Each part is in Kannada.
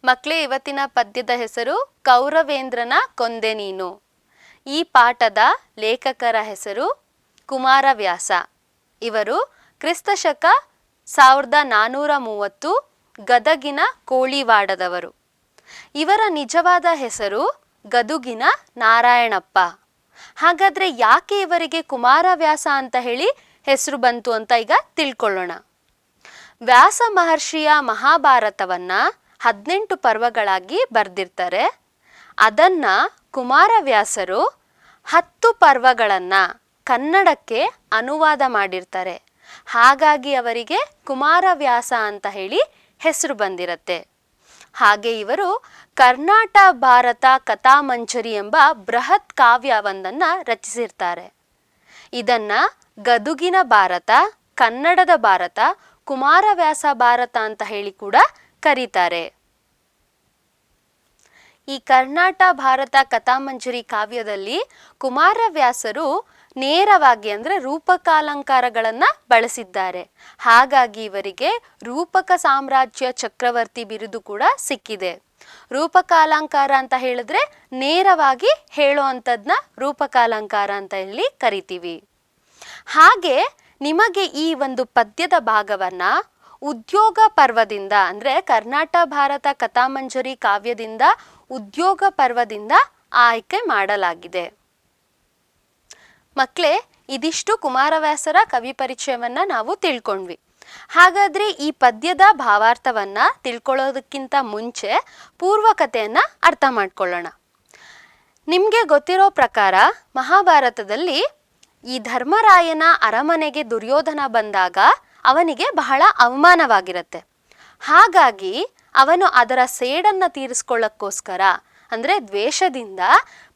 ಮಕ್ಕಳೇ, ಇವತ್ತಿನ ಪದ್ಯದ ಹೆಸರು ಕೌರವೇಂದ್ರನ ಕೊಂದೆ ನೀನು. ಈ ಪಾಠದ ಲೇಖಕರ ಹೆಸರು ಕುಮಾರವ್ಯಾಸ. ಇವರು ಕ್ರಿಸ್ತಶಕ 1430 ಗದಗಿನ ಕೋಳಿವಾಡದವರು. ಇವರ ನಿಜವಾದ ಹೆಸರು ಗದುಗಿನ ನಾರಾಯಣಪ್ಪ. ಹಾಗಾದ್ರೆ ಯಾಕೆ ಇವರಿಗೆ ಕುಮಾರವ್ಯಾಸ ಅಂತ ಹೇಳಿ ಹೆಸರು ಬಂತು ಅಂತ ಈಗ ತಿಳ್ಕೊಳ್ಳೋಣ. ವ್ಯಾಸ ಮಹರ್ಷಿಯ ಮಹಾಭಾರತವನ್ನ 18 ಪರ್ವಗಳಾಗಿ ಬರೆದಿರ್ತಾರೆ. ಅದನ್ನ ಕುಮಾರವ್ಯಾಸರು 10 ಪರ್ವಗಳನ್ನ ಕನ್ನಡಕ್ಕೆ ಅನುವಾದ ಮಾಡಿರ್ತಾರೆ. ಹಾಗಾಗಿ ಅವರಿಗೆ ಕುಮಾರವ್ಯಾಸ ಅಂತ ಹೇಳಿ ಹೆಸರು ಬಂದಿರತ್ತೆ. ಹಾಗೆ ಇವರು ಕರ್ನಾಟ ಭಾರತ ಕಥಾಮಂಜರಿ ಎಂಬ ಬೃಹತ್ ಕಾವ್ಯವೊಂದನ್ನ ರಚಿಸಿರ್ತಾರೆ. ಇದನ್ನ ಗದುಗಿನ ಭಾರತ, ಕನ್ನಡದ ಭಾರತ, ಕುಮಾರವ್ಯಾಸ ಭಾರತ ಅಂತ ಹೇಳಿ ಕೂಡ ಕರೀತಾರೆ. ಈ ಕರ್ನಾಟ ಭಾರತ ಕಥಾಮಂಜರಿ ಕಾವ್ಯದಲ್ಲಿ ಕುಮಾರವ್ಯಾಸರು ನೇರವಾಗಿ ಅಂದರೆ ರೂಪಕಾಲಂಕಾರಗಳನ್ನ ಬಳಸಿದ್ದಾರೆ. ಹಾಗಾಗಿ ಇವರಿಗೆ ರೂಪಕ ಸಾಮ್ರಾಜ್ಯ ಚಕ್ರವರ್ತಿ ಬಿರುದು ಕೂಡ ಸಿಕ್ಕಿದೆ. ರೂಪಕಾಲಂಕಾರ ಅಂತ ಹೇಳಿದ್ರೆ ನೇರವಾಗಿ ಹೇಳೋ ಅಂಥದ್ನ ರೂಪಕಾಲಂಕಾರ ಅಂತ ಹೇಳಿ ಕರಿತೀವಿ. ಹಾಗೆ ನಿಮಗೆ ಈ ಒಂದು ಪದ್ಯದ ಭಾಗವನ್ನ ಉದ್ಯೋಗ ಪರ್ವದಿಂದ ಅಂದರೆ ಕರ್ನಾಟ ಭಾರತ ಕಥಾಮಂಜರಿ ಕಾವ್ಯದಿಂದ ಉದ್ಯೋಗ ಪರ್ವದಿಂದ ಆಯ್ಕೆ ಮಾಡಲಾಗಿದೆ. ಮಕ್ಕಳೇ, ಇದಿಷ್ಟು ಕುಮಾರವ್ಯಾಸರ ಕವಿ ಪರಿಚಯವನ್ನ ನಾವು ತಿಳ್ಕೊಂಡ್ವಿ. ಹಾಗಾದ್ರೆ ಈ ಪದ್ಯದ ಭಾವಾರ್ಥವನ್ನ ತಿಳ್ಕೊಳ್ಳೋದಕ್ಕಿಂತ ಮುಂಚೆ ಪೂರ್ವಕತೆಯನ್ನ ಅರ್ಥ ಮಾಡ್ಕೊಳ್ಳೋಣ. ನಿಮಗೆ ಗೊತ್ತಿರೋ ಪ್ರಕಾರ ಮಹಾಭಾರತದಲ್ಲಿ ಈ ಧರ್ಮರಾಯನ ಅರಮನೆಗೆ ದುರ್ಯೋಧನ ಬಂದಾಗ ಅವನಿಗೆ ಬಹಳ ಅವಮಾನವಾಗಿರುತ್ತೆ. ಹಾಗಾಗಿ ಅವನು ಅದರ ಸೇಡನ್ನ ತೀರಿಸ್ಕೊಳ್ಳೋಕ್ಕೋಸ್ಕರ ಅಂದರೆ ದ್ವೇಷದಿಂದ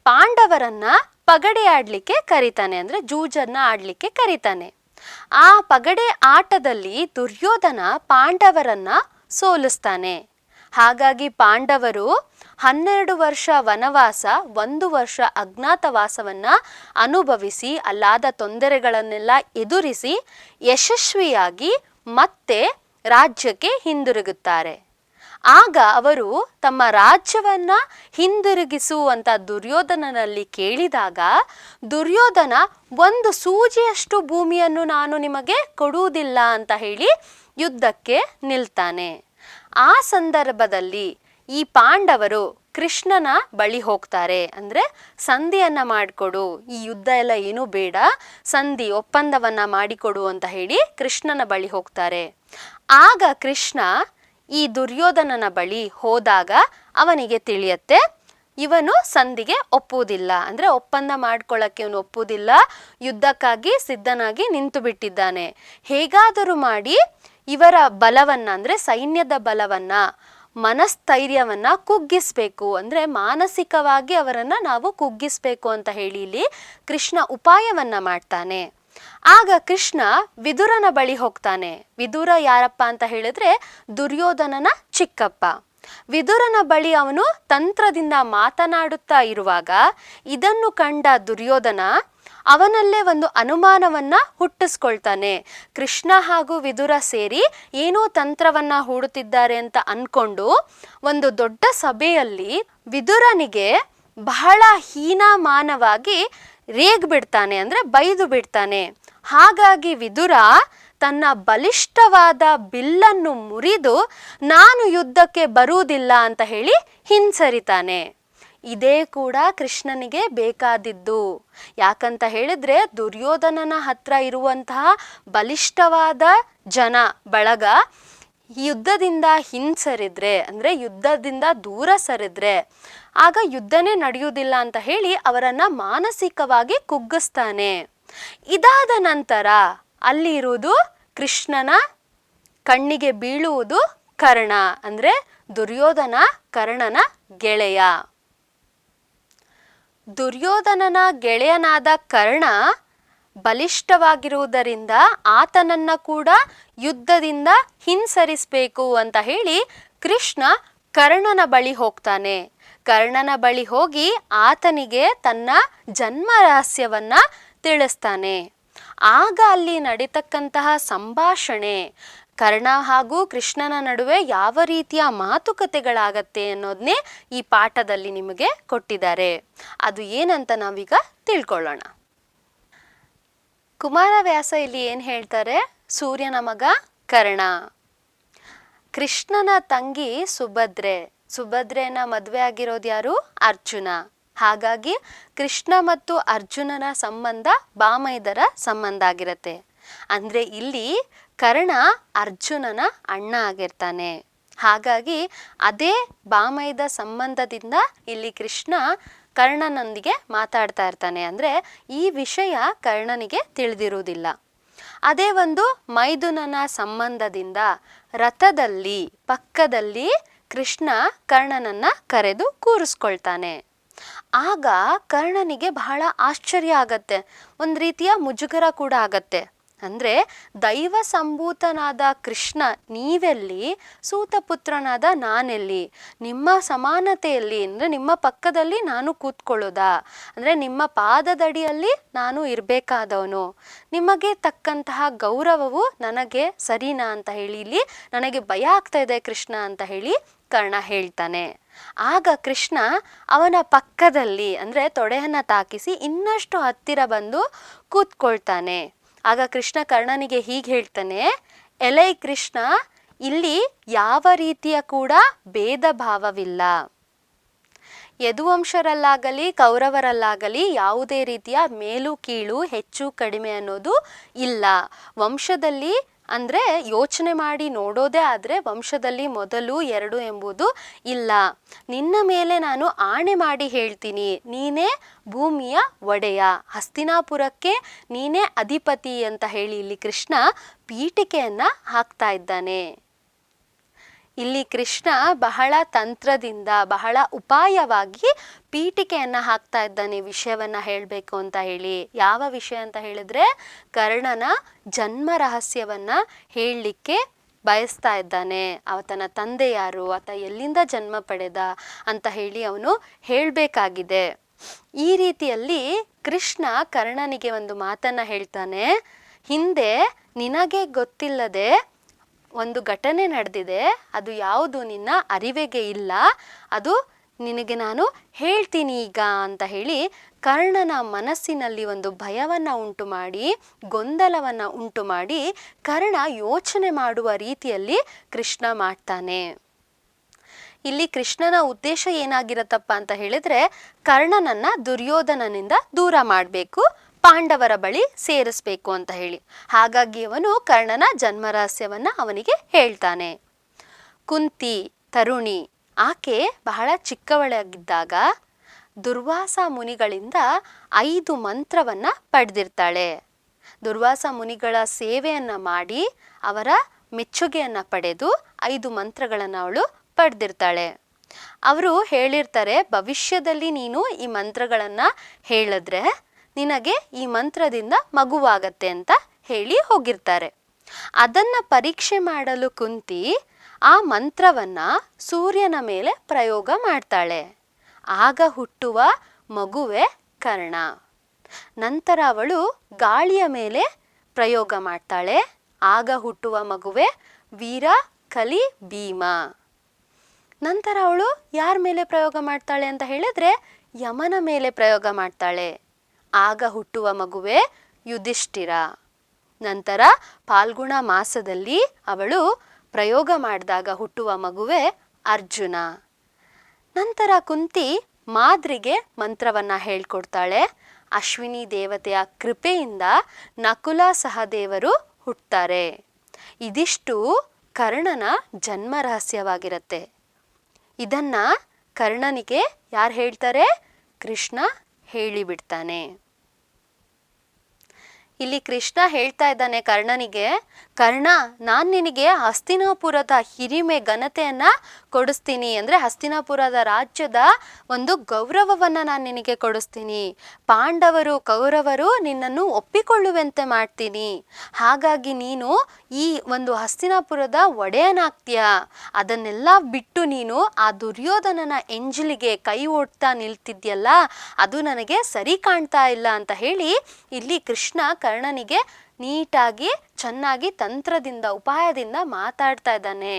ಪಾಂಡವರನ್ನ ಪಗಡೆ ಆಡ್ಲಿಕ್ಕೆ ಕರೀತಾನೆ, ಅಂದರೆ ಜೂಜನ್ನ ಆಡ್ಲಿಕ್ಕೆ ಕರೀತಾನೆ. ಆ ಪಗಡೆ ಆಟದಲ್ಲಿ ದುರ್ಯೋಧನ ಪಾಂಡವರನ್ನ ಸೋಲಿಸ್ತಾನೆ. ಹಾಗಾಗಿ ಪಾಂಡವರು 12 ವರ್ಷ ವನವಾಸ, 1 ವರ್ಷ ಅಜ್ಞಾತವಾಸವನ್ನ ಅನುಭವಿಸಿ ಅಲ್ಲಾದ ತೊಂದರೆಗಳನ್ನೆಲ್ಲ ಎದುರಿಸಿ ಯಶಸ್ವಿಯಾಗಿ ಮತ್ತೆ ರಾಜ್ಯಕ್ಕೆ ಹಿಂದಿರುಗುತ್ತಾರೆ. ಆಗ ಅವರು ತಮ್ಮ ರಾಜ್ಯವನ್ನ ಹಿಂದಿರುಗಿಸುವಂತ ದುರ್ಯೋಧನನಲ್ಲಿ ಕೇಳಿದಾಗ ದುರ್ಯೋಧನ 1 ಸೂಜಿಯಷ್ಟು ಭೂಮಿಯನ್ನು ನಾನು ನಿಮಗೆ ಕೊಡುವುದಿಲ್ಲ ಅಂತ ಹೇಳಿ ಯುದ್ಧಕ್ಕೆ ನಿಲ್ತಾನೆ. ಆ ಸಂದರ್ಭದಲ್ಲಿ ಈ ಪಾಂಡವರು ಕೃಷ್ಣನ ಬಳಿ ಹೋಗ್ತಾರೆ. ಅಂದರೆ ಸಂಧಿಯನ್ನ ಮಾಡಿಕೊಡು, ಈ ಯುದ್ಧ ಎಲ್ಲ ಏನೂ ಬೇಡ, ಸಂಧಿ ಒಪ್ಪಂದವನ್ನ ಮಾಡಿಕೊಡು ಅಂತ ಹೇಳಿ ಕೃಷ್ಣನ ಬಳಿ ಹೋಗ್ತಾರೆ. ಆಗ ಕೃಷ್ಣ ಈ ದುರ್ಯೋಧನನ ಬಳಿ ಹೋದಾಗ ಅವನಿಗೆ ತಿಳಿಯತ್ತೆ ಇವನು ಸಂಧಿಗೆ ಒಪ್ಪುವುದಿಲ್ಲ, ಅಂದರೆ ಒಪ್ಪಂದ ಮಾಡ್ಕೊಳ್ಳೋಕ್ಕೆ ಇವನು ಒಪ್ಪುವುದಿಲ್ಲ, ಯುದ್ಧಕ್ಕಾಗಿ ಸಿದ್ಧನಾಗಿ ನಿಂತು ಬಿಟ್ಟಿದ್ದಾನೆ. ಹೇಗಾದರೂ ಮಾಡಿ ಇವರ ಬಲವನ್ನ ಅಂದರೆ ಸೈನ್ಯದ ಬಲವನ್ನ, ಮನಸ್ಥೈರ್ಯವನ್ನ ಕುಗ್ಗಿಸ್ಬೇಕು, ಅಂದರೆ ಮಾನಸಿಕವಾಗಿ ಅವರನ್ನ ನಾವು ಕುಗ್ಗಿಸ್ಬೇಕು ಅಂತ ಹೇಳಿ ಇಲ್ಲಿ ಕೃಷ್ಣ ಉಪಾಯವನ್ನ ಮಾಡ್ತಾನೆ. ಆಗ ಕೃಷ್ಣ ವಿದುರನ ಬಳಿ ಹೋಗ್ತಾನೆ. ವಿದುರ ಯಾರಪ್ಪ ಅಂತ ಹೇಳಿದ್ರೆ ದುರ್ಯೋಧನನ ಚಿಕ್ಕಪ್ಪ. ವಿದುರನ ಬಳಿ ಅವನು ತಂತ್ರದಿಂದ ಮಾತನಾಡುತ್ತಾ ಇರುವಾಗ ಇದನ್ನು ಕಂಡ ದುರ್ಯೋಧನ ಅವನಲ್ಲೇ ಒಂದು ಅನುಮಾನವನ್ನ ಹುಟ್ಟಿಸ್ಕೊಳ್ತಾನೆ. ಕೃಷ್ಣ ಹಾಗೂ ವಿದುರ ಸೇರಿ ಏನೋ ತಂತ್ರವನ್ನ ಹೂಡುತ್ತಿದ್ದಾರೆ ಅಂತ ಅನ್ಕೊಂಡು ಒಂದು ದೊಡ್ಡ ಸಭೆಯಲ್ಲಿ ವಿದುರನಿಗೆ ಬಹಳ ಹೀನಮಾನವಾಗಿ ರೇಗ್ ಬಿಡ್ತಾನೆ, ಅಂದರೆ ಬೈದು ಬಿಡ್ತಾನೆ. ಹಾಗಾಗಿ ವಿದುರ ತನ್ನ ಬಲಿಷ್ಠವಾದ ಬಿಲ್ಲನ್ನು ಮುರಿದು ನಾನು ಯುದ್ಧಕ್ಕೆ ಬರುವುದಿಲ್ಲ ಅಂತ ಹೇಳಿ ಹಿಂಸರಿತಾನೆ. ಇದೇ ಕೂಡ ಕೃಷ್ಣನಿಗೆ ಬೇಕಾದಿದ್ದು. ಯಾಕಂತ ಹೇಳಿದ್ರೆ ದುರ್ಯೋಧನನ ಹತ್ರ ಇರುವಂತಹ ಬಲಿಷ್ಠವಾದ ಜನ ಬಳಗ ಯುದ್ಧದಿಂದ ಹಿಂಸರಿದ್ರೆ, ಅಂದರೆ ಯುದ್ಧದಿಂದ ದೂರ ಸರಿದ್ರೆ ಆಗ ಯುದ್ಧನೇ ನಡೆಯುವುದಿಲ್ಲ ಅಂತ ಹೇಳಿ ಅವರನ್ನ ಮಾನಸಿಕವಾಗಿ ಕುಗ್ಗಿಸ್ತಾನೆ. ಇದಾದ ನಂತರ ಅಲ್ಲಿ ಇರುವುದು ಕೃಷ್ಣನ ಕಣ್ಣಿಗೆ ಬೀಳುವುದು ಕರ್ಣ, ಅಂದರೆ ದುರ್ಯೋಧನ ಕರ್ಣನ ಗೆಳೆಯ. ದುರ್ಯೋಧನನ ಗೆಳೆಯನಾದ ಕರ್ಣ ಬಲಿಷ್ಠವಾಗಿರುವುದರಿಂದ ಆತನನ್ನ ಕೂಡ ಯುದ್ಧದಿಂದ ಹಿಂಸರಿಸಬೇಕು ಅಂತ ಹೇಳಿ ಕೃಷ್ಣ ಕರ್ಣನ ಬಳಿ ಹೋಗ್ತಾನೆ. ಕರ್ಣನ ಬಳಿ ಹೋಗಿ ಆತನಿಗೆ ತನ್ನ ಜನ್ಮ ರಹಸ್ಯವನ್ನ ತಿಳಿಸ್ತಾನೆ. ಆಗ ಅಲ್ಲಿ ನಡೀತಕ್ಕಂತಹ ಸಂಭಾಷಣೆ ಕರ್ಣ ಹಾಗೂ ಕೃಷ್ಣನ ನಡುವೆ ಯಾವ ರೀತಿಯ ಮಾತುಕತೆಗಳಾಗತ್ತೆ ಅನ್ನೋದನ್ನೇ ಈ ಪಾಠದಲ್ಲಿ ನಿಮಗೆ ಕೊಟ್ಟಿದ್ದಾರೆ. ಅದು ಏನಂತ ನಾವೀಗ ತಿಳ್ಕೊಳ್ಳೋಣ. ಕುಮಾರವ್ಯಾಸ ಇಲ್ಲಿ ಏನು ಹೇಳ್ತಾರೆ? ಸೂರ್ಯನ ಮಗ ಕರ್ಣ, ಕೃಷ್ಣನ ತಂಗಿ ಸುಭದ್ರೆನ ಮದುವೆ ಆಗಿರೋದು ಯಾರು? ಅರ್ಜುನ. ಹಾಗಾಗಿ ಕೃಷ್ಣ ಮತ್ತು ಅರ್ಜುನನ ಸಂಬಂಧ ಬಾಮೈದರ ಸಂಬಂಧ ಆಗಿರತ್ತೆ. ಅಂದ್ರೆ ಇಲ್ಲಿ ಕರ್ಣ ಅರ್ಜುನನ ಅಣ್ಣ ಆಗಿರ್ತಾನೆ. ಹಾಗಾಗಿ ಅದೇ ಬಾಮೈದ ಸಂಬಂಧದಿಂದ ಇಲ್ಲಿ ಕೃಷ್ಣ ಕರ್ಣನೊಂದಿಗೆ ಮಾತಾಡ್ತಾ ಇರ್ತಾನೆ. ಅಂದ್ರೆ ಈ ವಿಷಯ ಕರ್ಣನಿಗೆ ತಿಳಿದಿರುವುದಿಲ್ಲ. ಅದೇ ಒಂದು ಮೈದುನನ ಸಂಬಂಧದಿಂದ ರಥದಲ್ಲಿ ಪಕ್ಕದಲ್ಲಿ ಕೃಷ್ಣ ಕರ್ಣನನ್ನ ಕರೆದು ಕೂರಿಸ್ಕೊಳ್ತಾನೆ. ಆಗ ಕರ್ಣನಿಗೆ ಬಹಳ ಆಶ್ಚರ್ಯ ಆಗತ್ತೆ, ಒಂದು ರೀತಿಯ ಮುಜುಗರ ಕೂಡ ಆಗತ್ತೆ. ಅಂದ್ರೆ ದೈವ ಸಂಭೂತನಾದ ಕೃಷ್ಣ ನೀವೆಲ್ಲಿ, ಸೂತಪುತ್ರನಾದ ನಾನೆಲ್ಲಿ, ನಿಮ್ಮ ಸಮಾನತೆಯಲ್ಲಿ ಅಂದ್ರೆ ನಿಮ್ಮ ಪಕ್ಕದಲ್ಲಿ ನಾನು ಕೂತ್ಕೊಳ್ಳೋದಾ, ಅಂದ್ರೆ ನಿಮ್ಮ ಪಾದದಡಿಯಲ್ಲಿ ನಾನು ಇರಬೇಕಾದವನು, ನಿಮಗೆ ತಕ್ಕಂತಹ ಗೌರವವು ನನಗೆ ಸರಿನಾ ಅಂತ ಹೇಳಿ ಇಲ್ಲಿ ನನಗೆ ಭಯ ಆಗ್ತಾ ಇದೆ ಕೃಷ್ಣ ಅಂತ ಹೇಳಿ ಕರ್ಣ ಹೇಳ್ತಾನೆ. ಆಗ ಕೃಷ್ಣ ಅವನ ಪಕ್ಕದಲ್ಲಿ ಅಂದ್ರೆ ತೊಡೆಯನ್ನ ತಾಕಿಸಿ ಇನ್ನಷ್ಟು ಹತ್ತಿರ ಬಂದು ಕೂತ್ಕೊಳ್ತಾನೆ. ಆಗ ಕೃಷ್ಣ ಕರ್ಣನಿಗೆ ಹೀಗೆ ಹೇಳ್ತಾನೆ, ಎಲೈ ಕೃಷ್ಣ, ಇಲ್ಲಿ ಯಾವ ರೀತಿಯ ಕೂಡ ಭೇದ ಭಾವವಿಲ್ಲ. ಯದುವಂಶರಲ್ಲಾಗಲಿ ಕೌರವರಲ್ಲಾಗಲಿ ಯಾವುದೇ ರೀತಿಯ ಮೇಲು ಕೀಳು ಹೆಚ್ಚು ಕಡಿಮೆ ಅನ್ನೋದು ಇಲ್ಲ. ವಂಶದಲ್ಲಿ ಅಂದ್ರೆ ಯೋಚನೆ ಮಾಡಿ ನೋಡೋದೇ ಆದ್ರೆ ವಂಶದಲ್ಲಿ ಮೊದಲು ಎರಡು ಎಂಬುದು ಇಲ್ಲ. ನಿನ್ನ ಮೇಲೆ ನಾನು ಆಣೆ ಮಾಡಿ ಹೇಳ್ತೀನಿ, ನೀನೇ ಭೂಮಿಯ ಒಡೆಯ, ಹಸ್ತಿನಾಪುರಕ್ಕೆ ನೀನೇ ಅಧಿಪತಿ ಅಂತ ಹೇಳಿ ಇಲ್ಲಿ ಕೃಷ್ಣ ಪೀಠಿಕೆಯನ್ನ ಹಾಕ್ತಾ ಇದ್ದಾನೆ. ಇಲ್ಲಿ ಕೃಷ್ಣ ಬಹಳ ತಂತ್ರದಿಂದ ಬಹಳ ಉಪಾಯವಾಗಿ ಪೀಠಿಕೆಯನ್ನ ಹಾಕ್ತಾ ಇದ್ದಾನೆ ವಿಷಯವನ್ನ ಹೇಳಬೇಕು ಅಂತ ಹೇಳಿ. ಯಾವ ವಿಷಯ ಅಂತ ಹೇಳಿದ್ರೆ ಕರ್ಣನ ಜನ್ಮ ರಹಸ್ಯವನ್ನ ಹೇಳಲಿಕ್ಕೆ ಬಯಸ್ತಾ ಇದ್ದಾನೆ. ಆತನ ತಂದೆ ಯಾರು, ಆತ ಎಲ್ಲಿಂದ ಜನ್ಮ ಪಡೆದ ಅಂತ ಹೇಳಿ ಅವನು ಹೇಳಬೇಕಾಗಿದೆ. ಈ ರೀತಿಯಲ್ಲಿ ಕೃಷ್ಣ ಕರ್ಣನಿಗೆ ಒಂದು ಮಾತನ್ನ ಹೇಳ್ತಾನೆ, ಹಿಂದೆ ನಿನಗೆ ಗೊತ್ತಿಲ್ಲದೆ ಒಂದು ಘಟನೆ ನಡೆದಿದೆ, ಅದು ಯಾವುದು ನಿನ್ನ ಅರಿವಿಗೆ ಇಲ್ಲ, ಅದು ನಿನಗೆ ನಾನು ಹೇಳ್ತೀನಿ ಈಗ ಅಂತ ಹೇಳಿ ಕರ್ಣನ ಮನಸ್ಸಿನಲ್ಲಿ ಒಂದು ಭಯವನ್ನ ಉಂಟು ಮಾಡಿ ಗೊಂದಲವನ್ನ ಉಂಟು ಮಾಡಿ ಕರ್ಣ ಯೋಚನೆ ಮಾಡುವ ರೀತಿಯಲ್ಲಿ ಕೃಷ್ಣ ಮಾಡ್ತಾನೆ. ಇಲ್ಲಿ ಕೃಷ್ಣನ ಉದ್ದೇಶ ಏನಾಗಿರತ್ತಪ್ಪ ಅಂತ ಹೇಳಿದ್ರೆ ಕರ್ಣನನ್ನ ದುರ್ಯೋಧನನಿಂದ ದೂರ ಮಾಡಬೇಕು, ಪಾಂಡವರ ಬಳಿ ಸೇರಿಸ್ಬೇಕು ಅಂತ ಹೇಳಿ. ಹಾಗಾಗಿ ಅವನು ಕರ್ಣನ ಜನ್ಮ ರಹಸ್ಯವನ್ನ ಅವನಿಗೆ ಹೇಳ್ತಾನೆ. ಕುಂತಿ ತರುಣಿ ಆಕೆ ಬಹಳ ಚಿಕ್ಕವಳಾಗಿದ್ದಾಗ ದುರ್ವಾಸ ಮುನಿಗಳಿಂದ 5 ಮಂತ್ರವನ್ನ ಪಡೆದಿರ್ತಾಳೆ. ದುರ್ವಾಸ ಮುನಿಗಳ ಸೇವೆಯನ್ನ ಮಾಡಿ ಅವರ ಮೆಚ್ಚುಗೆಯನ್ನ ಪಡೆದು 5 ಮಂತ್ರಗಳನ್ನ ಅವಳು ಪಡೆದಿರ್ತಾಳೆ. ಅವರು ಹೇಳಿರ್ತಾರೆ, ಭವಿಷ್ಯದಲ್ಲಿ ನೀನು ಈ ಮಂತ್ರಗಳನ್ನ ಹೇಳಿದ್ರೆ ನಿನಗೆ ಈ ಮಂತ್ರದಿಂದ ಮಗುವಾಗತ್ತೆ ಅಂತ ಹೇಳಿ ಹೋಗಿರ್ತಾರೆ. ಅದನ್ನ ಪರೀಕ್ಷೆ ಮಾಡಲು ಕುಂತಿ ಆ ಮಂತ್ರವನ್ನ ಸೂರ್ಯನ ಮೇಲೆ ಪ್ರಯೋಗ ಮಾಡ್ತಾಳೆ. ಆಗ ಹುಟ್ಟುವ ಮಗುವೆ ಕರ್ಣ. ನಂತರ ಅವಳು ಗಾಳಿಯ ಮೇಲೆ ಪ್ರಯೋಗ ಮಾಡ್ತಾಳೆ. ಆಗ ಹುಟ್ಟುವ ಮಗುವೆ ವೀರ ಕಲಿ ಭೀಮ. ನಂತರ ಅವಳು ಯಾರ ಮೇಲೆ ಪ್ರಯೋಗ ಮಾಡ್ತಾಳೆ ಅಂತ ಹೇಳಿದ್ರೆ ಯಮನ ಮೇಲೆ ಪ್ರಯೋಗ ಮಾಡ್ತಾಳೆ. ಆಗ ಹುಟ್ಟುವ ಮಗುವೆ ಯುಧಿಷ್ಠಿರ. ನಂತರ ಫಾಲ್ಗುಣ ಮಾಸದಲ್ಲಿ ಅವಳು ಪ್ರಯೋಗ ಮಾಡಿದಾಗ ಹುಟ್ಟುವ ಮಗುವೆ ಅರ್ಜುನ. ನಂತರ ಕುಂತಿ ಮಾದ್ರಿಗೆ ಮಂತ್ರವನ್ನ ಹೇಳ್ಕೊಡ್ತಾಳೆ. ಅಶ್ವಿನಿ ದೇವತೆಯ ಕೃಪೆಯಿಂದ ನಕುಲ ಸಹದೇವರು ಹುಟ್ಟುತ್ತಾರೆ. ಇದಿಷ್ಟು ಕರ್ಣನ ಜನ್ಮ ರಹಸ್ಯವಾಗಿರುತ್ತೆ. ಇದನ್ನ ಕರ್ಣನಿಗೆ ಯಾರು ಹೇಳ್ತಾರೆ? ಕೃಷ್ಣ ಹೇಳಿಬಿಡ್ತಾನೆ. ಇಲ್ಲಿ ಕೃಷ್ಣ ಹೇಳ್ತಾ ಇದ್ದಾನೆ ಕರ್ಣನಿಗೆ, ಕರ್ಣ, ನಾನು ನಿನಗೆ ಹಸ್ತಿನಾಪುರದ ಹಿರಿಮೆ ಘನತೆಯನ್ನ ಕೊಡಿಸ್ತೀನಿ. ಅಂದ್ರೆ ಹಸ್ತಿನಾಪುರದ ರಾಜ್ಯದ ಒಂದು ಗೌರವವನ್ನ ನಾನು ನಿನಗೆ ಕೊಡಿಸ್ತೀನಿ. ಪಾಂಡವರು ಕೌರವರು ನಿನ್ನನ್ನು ಒಪ್ಪಿಕೊಳ್ಳುವಂತೆ ಮಾಡ್ತೀನಿ. ಹಾಗಾಗಿ ನೀನು ಈ ಒಂದು ಹಸ್ತಿನಾಪುರದ ಒಡೆಯನಾಗ್ತೀಯ. ಅದನ್ನೆಲ್ಲ ಬಿಟ್ಟು ನೀನು ಆ ದುರ್ಯೋಧನನ ಎಂಜಲಿಗೆ ಕೈ ಒಡ್ತಾ ನಿಲ್ತಿದ್ಯಲ್ಲ, ಅದು ನನಗೆ ಸರಿ ಕಾಣ್ತಾ ಇಲ್ಲ ಅಂತ ಹೇಳಿ ಇಲ್ಲಿ ಕೃಷ್ಣ ಕರ್ಣನಿಗೆ ನೀಟಾಗಿ ಚೆನ್ನಾಗಿ ತಂತ್ರದಿಂದ ಉಪಾಯದಿಂದ ಮಾತಾಡ್ತಾ ಇದ್ದಾನೆ.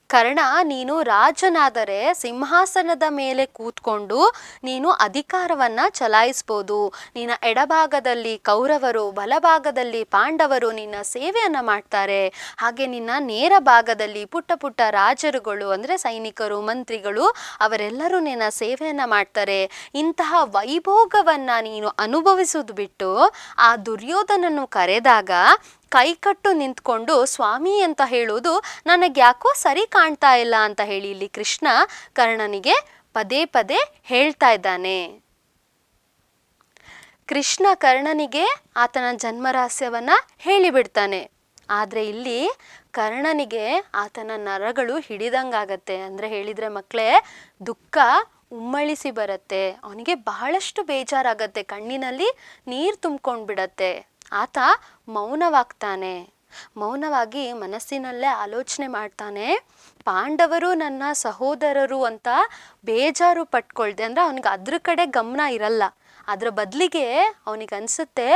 ಕರ್ಣ, ನೀನು ರಾಜನಾದರೆ ಸಿಂಹಾಸನದ ಮೇಲೆ ಕೂತ್ಕೊಂಡು ನೀನು ಅಧಿಕಾರವನ್ನ ಚಲಾಯಿಸ್ಬೋದು. ನಿನ್ನ ಎಡಭಾಗದಲ್ಲಿ ಕೌರವರು, ಬಲಭಾಗದಲ್ಲಿ ಪಾಂಡವರು ನಿನ್ನ ಸೇವೆಯನ್ನ ಮಾಡ್ತಾರೆ. ಹಾಗೆ ನಿನ್ನ ನೇರ ಭಾಗದಲ್ಲಿ ಪುಟ್ಟ ಪುಟ್ಟ ರಾಜರುಗಳು ಅಂದರೆ ಸೈನಿಕರು, ಮಂತ್ರಿಗಳು ಅವರೆಲ್ಲರೂ ನಿನ್ನ ಸೇವೆಯನ್ನ ಮಾಡ್ತಾರೆ. ಇಂತಹ ವೈಭೋಗವನ್ನ ನೀನು ಅನುಭವಿಸುವುದು ಬಿಟ್ಟು ಆ ದುರ್ಯೋಧನನ್ನು ಕರೆದಾಗ ಕೈಕಟ್ಟು ನಿಂತ್ಕೊಂಡು ಸ್ವಾಮಿ ಅಂತ ಹೇಳುವುದು ನನಗೆ ಯಾಕೋ ಸರಿ ಕಾಣ್ತಾ ಇಲ್ಲ ಅಂತ ಹೇಳಿ ಇಲ್ಲಿ ಕೃಷ್ಣ ಕರ್ಣನಿಗೆ ಪದೇ ಪದೇ ಹೇಳ್ತಾ ಇದ್ದಾನೆ. ಕೃಷ್ಣ ಕರ್ಣನಿಗೆ ಆತನ ಜನ್ಮರಹಸ್ಯವನ್ನ ಹೇಳಿಬಿಡ್ತಾನೆ. ಆದ್ರೆ ಇಲ್ಲಿ ಕರ್ಣನಿಗೆ ಆತನ ನರಗಳು ಹಿಡಿದಂಗಾಗತ್ತೆ. ಅಂದ್ರೆ ಹೇಳಿದ್ರೆ ಮಕ್ಕಳೇ, ದುಃಖ ಉಮ್ಮಳಿಸಿ ಬರುತ್ತೆ. ಅವನಿಗೆ ಬಹಳಷ್ಟು ಬೇಜಾರಾಗತ್ತೆ, ಕಣ್ಣಿನಲ್ಲಿ ನೀರು ತುಂಬ್ಕೊಂಡ್ಬಿಡತ್ತೆ. ಆತ ಮೌನವಾಗ್ತಾನೆ. ಮೌನವಾಗಿ ಮನಸ್ಸಿನಲ್ಲೇ ಆಲೋಚನೆ ಮಾಡ್ತಾನೆ, ಪಾಂಡವರು ನನ್ನ ಸಹೋದರರು ಅಂತ ಬೇಜಾರು ಪಟ್ಕೊಳ್ದೆ ಅಂದ್ರೆ ಅವನಿಗೆ ಅದ್ರ ಕಡೆ ಗಮನ ಇರಲ್ಲ. ಅದ್ರ ಬದಲಿಗೆ ಅವನಿಗೆ ಅನ್ಸುತ್ತೆ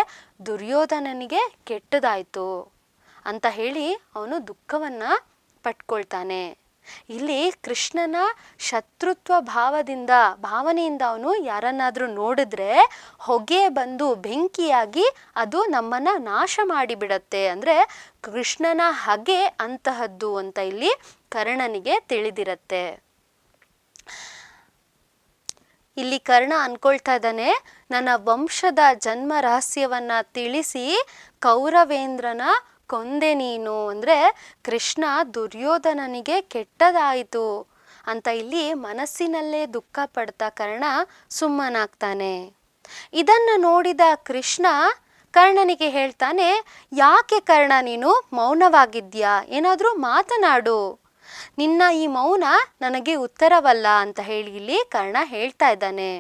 ದುರ್ಯೋಧನನಿಗೆ ಕೆಟ್ಟದಾಯ್ತು ಅಂತ ಹೇಳಿ ಅವನು ದುಃಖವನ್ನ ಪಟ್ಕೊಳ್ತಾನೆ. ಇಲ್ಲಿ ಕೃಷ್ಣನ ಶತ್ರುತ್ವ ಭಾವನೆಯಿಂದ ಅವನು ಯಾರನ್ನಾದ್ರೂ ನೋಡಿದ್ರೆ ಹೊಗೆ ಬಂದು ಬೆಂಕಿಯಾಗಿ ಅದು ನಮ್ಮನ್ನ ನಾಶ ಮಾಡಿಬಿಡತ್ತೆ. ಅಂದ್ರೆ ಕೃಷ್ಣನ ಹಗೆ ಅಂತಹದ್ದು ಅಂತ ಇಲ್ಲಿ ಕರ್ಣನಿಗೆ ತಿಳಿದಿರತ್ತೆ. ಇಲ್ಲಿ ಕರ್ಣ ಅನ್ಕೊಳ್ತಾ ಇದ್ದಾನೆ, ನನ್ನ ವಂಶದ ಜನ್ಮ ರಹಸ್ಯವನ್ನ ತಿಳಿಸಿ ಕೌರವೇಂದ್ರನ ಕೊಂದೆ ನೀನು. ಅಂದ್ರೆ ಕೃಷ್ಣ ದುರ್ಯೋಧನನಿಗೆ ಕೆಟ್ಟದಾಯಿತು ಅಂತ ಇಲ್ಲಿ ಮನಸ್ಸಿನಲ್ಲೇ ದುಃಖ ಪಡ್ತಾ ಕರ್ಣ ಸುಮ್ಮನಾಗ್ತಾನೆ. ಇದನ್ನ ನೋಡಿದ ಕೃಷ್ಣ ಕರ್ಣನಿಗೆ ಹೇಳ್ತಾನೆ, ಯಾಕೆ ಕರ್ಣ ನೀನು ಮೌನವಾಗಿದ್ಯಾ? ಏನಾದ್ರೂ ಮಾತನಾಡು, ನಿನ್ನ ಈ ಮೌನ ನನಗೆ ಉತ್ತರವಲ್ಲ ಅಂತ ಹೇಳಿ ಇಲ್ಲಿ ಕರ್ಣ ಹೇಳ್ತಾ ಇದ್ದಾನೆ.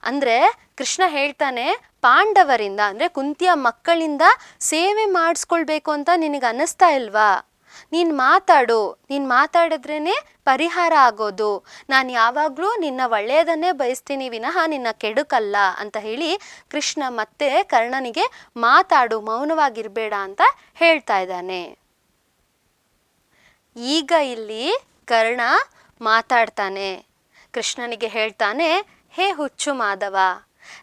ಅಂದ್ರೆ ಕೃಷ್ಣ ಹೇಳ್ತಾನೆ, ಪಾಂಡವರಿಂದ ಅಂದ್ರೆ ಕುಂತಿಯ ಮಕ್ಕಳಿಂದ ಸೇವೆ ಮಾಡಿಸ್ಕೊಳ್ಬೇಕು ಅಂತ ನಿನಗೆ ಅನ್ನಿಸ್ತಾ ಇಲ್ವಾ? ನೀನ್ ಮಾತಾಡಿದ್ರೇನೆ ಪರಿಹಾರ ಆಗೋದು. ನಾನು ಯಾವಾಗ್ಲೂ ನಿನ್ನ ಒಳ್ಳೆಯದನ್ನೇ ಬಯಸ್ತೀನಿ ವಿನಃ ನಿನ್ನ ಕೆಡುಕಲ್ಲ ಅಂತ ಹೇಳಿ ಕೃಷ್ಣ ಮತ್ತೆ ಕರ್ಣನಿಗೆ ಮಾತಾಡು, ಮೌನವಾಗಿರ್ಬೇಡ ಅಂತ ಹೇಳ್ತಾ ಇದ್ದಾನೆ. ಈಗ ಇಲ್ಲಿ ಕರ್ಣ ಮಾತಾಡ್ತಾನೆ. ಕೃಷ್ಣನಿಗೆ ಹೇಳ್ತಾನೆ, ಹೇ ಹುಚ್ಚು ಮಾಧವ,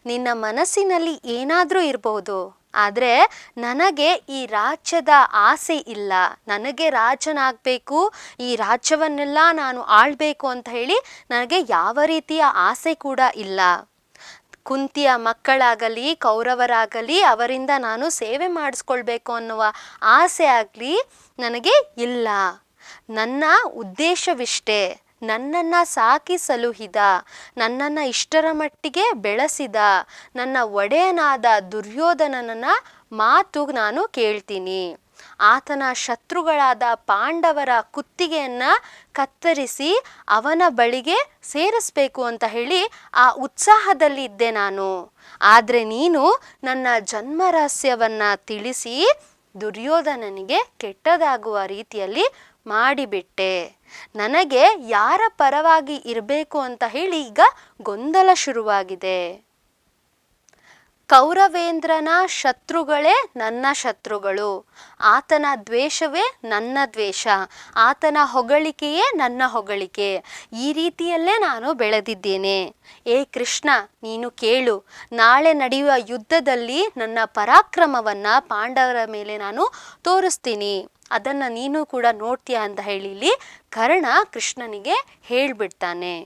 ನಿನ್ನ ಮನಸ್ಸಿನಲ್ಲಿ ಏನಾದ್ರೂ ಇರಬಹುದು, ಆದ್ರೆ ನನಗೆ ಈ ರಾಜ್ಯದ ಆಸೆ ಇಲ್ಲ. ನನಗೆ ರಾಜನಾಗಬೇಕು, ಈ ರಾಜ್ಯವನ್ನೆಲ್ಲ ನಾನು ಆಳ್ಬೇಕು ಅಂತ ಹೇಳಿ ನನಗೆ ಯಾವ ರೀತಿಯ ಆಸೆ ಕೂಡ ಇಲ್ಲ. ಕುಂತಿಯ ಮಕ್ಕಳಾಗಲಿ ಕೌರವರಾಗಲಿ ಅವರಿಂದ ನಾನು ಸೇವೆ ಮಾಡಿಸ್ಕೊಳ್ಬೇಕು ಅನ್ನುವ ಆಸೆ ಆಗಲಿ ನನಗೆ ಇಲ್ಲ. ನನ್ನ ಉದ್ದೇಶವಿಷ್ಟೇ, ನನ್ನನ್ನು ಸಾಕಿ ಸಲುಹಿದ, ನನ್ನನ್ನು ಇಷ್ಟರ ಮಟ್ಟಿಗೆ ಬೆಳೆಸಿದ ನನ್ನ ಒಡೆಯನಾದ ದುರ್ಯೋಧನನ ಮಾತು ನಾನು ಕೇಳ್ತೀನಿ. ಆತನ ಶತ್ರುಗಳಾದ ಪಾಂಡವರ ಕುತ್ತಿಗೆಯನ್ನ ಕತ್ತರಿಸಿ ಅವನ ಬಳಿಗೆ ಸೇರಿಸ್ಬೇಕು ಅಂತ ಹೇಳಿ ಆ ಉತ್ಸಾಹದಲ್ಲಿ ಇದ್ದೆ ನಾನು. ಆದ್ರೆ ನೀನು ನನ್ನ ಜನ್ಮ ರಹಸ್ಯವನ್ನ ತಿಳಿಸಿ ದುರ್ಯೋಧನನಿಗೆ ಕೆಟ್ಟದಾಗುವ ರೀತಿಯಲ್ಲಿ ಮಾಡಿಬಿಟ್ಟೆ. ನನಗೆ ಯಾರ ಪರವಾಗಿ ಇರಬೇಕು ಅಂತ ಹೇಳಿ ಈಗ ಗೊಂದಲ ಶುರುವಾಗಿದೆ. ಕೌರವೇಂದ್ರನ ಶತ್ರುಗಳೇ ನನ್ನ ಶತ್ರುಗಳು, ಆತನ ದ್ವೇಷವೇ ನನ್ನ ದ್ವೇಷ, ಆತನ ಹೊಗಳಿಕೆಯೇ ನನ್ನ ಹೊಗಳಿಕೆ. ಈ ರೀತಿಯಲ್ಲೇ ನಾನು ಬೆಳೆದಿದ್ದೇನೆ. ಏ ಕೃಷ್ಣ, ನೀನು ಕೇಳು, ನಾಳೆ ನಡೆಯುವ ಯುದ್ಧದಲ್ಲಿ ನನ್ನ ಪರಾಕ್ರಮವನ್ನ ಪಾಂಡವರ ಮೇಲೆ ನಾನು ತೋರಿಸ್ತೀನಿ, ಅದನ್ನ ನೀನು ಕೂಡ ನೋಡ್ತೀಯ ಅಂತ ಹೇಳಿ ಇಲ್ಲಿ ಕರ್ಣ ಕೃಷ್ಣನಿಗೆ ಹೇಳ್ಬಿಡ್ತಾನೆ.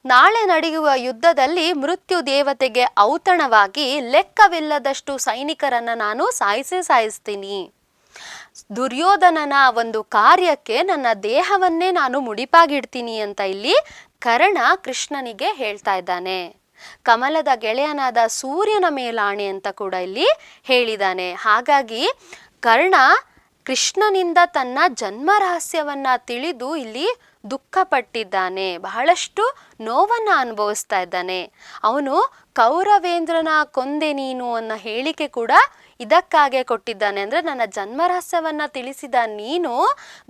ನಾಳೆ ನಡೆಯುವ ಯುದ್ಧದಲ್ಲಿ ಮೃತ್ಯು ದೇವತೆಗೆ ಔತಣವಾಗಿ ಲೆಕ್ಕವಿಲ್ಲದಷ್ಟು ಸೈನಿಕರನ್ನ ನಾನು ಸಾಯಿಸ್ತೀನಿ. ದುರ್ಯೋಧನನ ಒಂದು ಕಾರ್ಯಕ್ಕೆ ನನ್ನ ದೇಹವನ್ನೇ ನಾನು ಮುಡಿಪಾಗಿಡ್ತೀನಿ ಅಂತ ಇಲ್ಲಿ ಕರ್ಣ ಕೃಷ್ಣನಿಗೆ ಹೇಳ್ತಾ ಇದ್ದಾನೆ. ಕಮಲದ ಗೆಳೆಯನಾದ ಸೂರ್ಯನ ಮೇಲಾಣೆ ಅಂತ ಕೂಡ ಇಲ್ಲಿ ಹೇಳಿದಾನೆ. ಹಾಗಾಗಿ ಕರ್ಣ ಕೃಷ್ಣನಿಂದ ತನ್ನ ಜನ್ಮ ರಹಸ್ಯವನ್ನ ತಿಳಿದು ಇಲ್ಲಿ ದುಃಖ ಪಟ್ಟಿದ್ದಾನೆ, ಬಹಳಷ್ಟು ನೋವನ್ನ ಅನುಭವಿಸ್ತಾ ಇದ್ದಾನೆ. ಅವನು ಕೌರವೇಂದ್ರನ ಕೊಂದೆ ನೀನು ಅನ್ನೋ ಹೇಳಿಕೆ ಕೂಡ ಇದಕ್ಕಾಗೆ ಕೊಟ್ಟಿದ್ದಾನೆ. ಅಂದ್ರೆ ನನ್ನ ಜನ್ಮ ರಹಸ್ಯವನ್ನ ತಿಳಿಸಿದ ನೀನು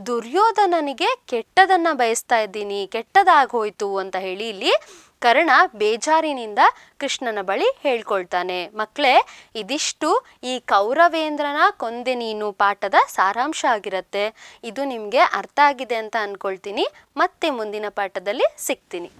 ದುರ್ಯೋಧನನಿಗೆ ಕೆಟ್ಟದನ್ನ ಬಯಸ್ತಾ ಇದ್ದೀನಿ, ಕೆಟ್ಟದಾಗೋಯ್ತು ಅಂತ ಹೇಳಿ ಇಲ್ಲಿ ಕರ್ಣ ಬೇಜಾರಿನಿಂದ ಕೃಷ್ಣನ ಬಳಿ ಹೇಳ್ಕೊಳ್ತಾನೆ. ಮಕ್ಕಳೇ, ಇದಿಷ್ಟು ಈ ಕೌರವೇಂದ್ರನ ಕೊಂದೆ ನೀನು ಪಾಠದ ಸಾರಾಂಶ ಆಗಿರುತ್ತೆ. ಇದು ನಿಮಗೆ ಅರ್ಥ ಆಗಿದೆ ಅಂತ ಅನ್ಕೊಳ್ತೀನಿ. ಮತ್ತೆ ಮುಂದಿನ ಪಾಠದಲ್ಲಿ ಸಿಗ್ತೀನಿ.